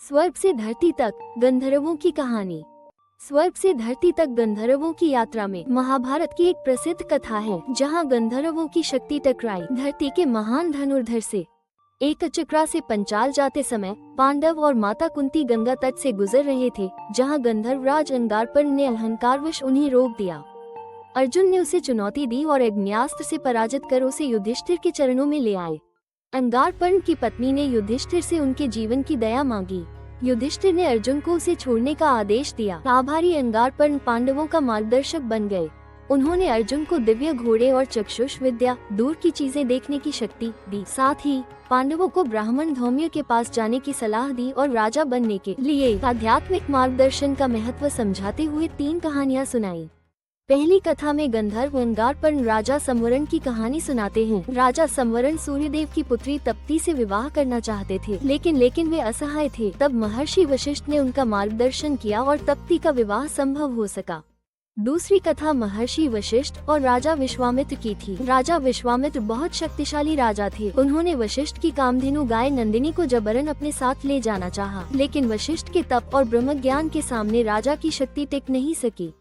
स्वर्ग से धरती तक गंधर्वों की कहानी। स्वर्ग से धरती तक गंधर्वों की यात्रा में महाभारत की एक प्रसिद्ध कथा है, जहां गंधर्वों की शक्ति टकराई धरती के महान धनुर्धर से। एक चक्रा से पंचाल जाते समय पांडव और माता कुंती गंगा तट से गुजर रहे थे, जहां गंधर्वराज अंगारपर्ण ने अहंकारवश उन्हें रोक दिया। अर्जुन ने उसे चुनौती दी और अग्न्यास्त्र से पराजित कर उसे युधिष्ठिर के चरणों में ले आए। अंगारपर्ण की पत्नी ने युधिष्ठिर से उनके जीवन की दया मांगी। युधिष्ठिर ने अर्जुन को उसे छोड़ने का आदेश दिया। आभारी अंगारपर्ण पांडवों का मार्गदर्शक बन गए। उन्होंने अर्जुन को दिव्य घोड़े और चक्षुष विद्या, दूर की चीजें देखने की शक्ति दी। साथ ही पांडवों को ब्राह्मण धौम्य के पास जाने की सलाह दी और राजा बनने के लिए आध्यात्मिक मार्गदर्शन का महत्व समझाते हुए 3 कहानियां सुनाई। पहली कथा में गंधर्व अंगारपर्ण राजा संवरण की कहानी सुनाते हैं। राजा संवरण सूर्यदेव की पुत्री तप्ती से विवाह करना चाहते थे, लेकिन वे असहाय थे। तब महर्षि वशिष्ठ ने उनका मार्गदर्शन किया और तप्ती का विवाह संभव हो सका। दूसरी कथा महर्षि वशिष्ठ और राजा विश्वामित्र की थी। राजा विश्वामित्र बहुत शक्तिशाली राजा थे। उन्होंने वशिष्ठ की कामधेनु गाय नंदिनी को जबरन अपने साथ ले जाना चाहा, लेकिन वशिष्ठ के तप और ब्रह्म ज्ञान के सामने राजा की शक्ति टिक नहीं सकी।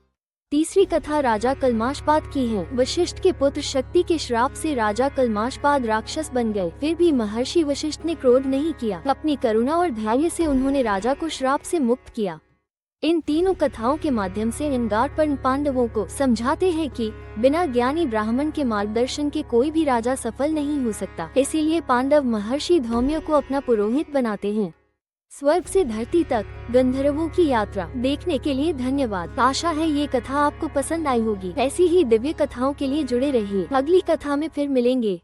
तीसरी कथा राजा कल्माशपाद की है। वशिष्ठ के पुत्र शक्ति के श्राप से राजा कल्माशपाद राक्षस बन गए। फिर भी महर्षि वशिष्ठ ने क्रोध नहीं किया। अपनी करुणा और धैर्य से उन्होंने राजा को श्राप से मुक्त किया। इन तीनों कथाओं के माध्यम से अंगारपर्ण पांडवों को समझाते हैं कि बिना ज्ञानी ब्राह्मण के मार्गदर्शन के कोई भी राजा सफल नहीं हो सकता। इसीलिए पांडव महर्षि धौम्य को अपना पुरोहित बनाते हैं। स्वर्ग से धरती तक गंधर्वों की यात्रा देखने के लिए धन्यवाद। आशा है ये कथा आपको पसंद आई होगी। ऐसी ही दिव्य कथाओं के लिए जुड़े रहिए। अगली कथा में फिर मिलेंगे।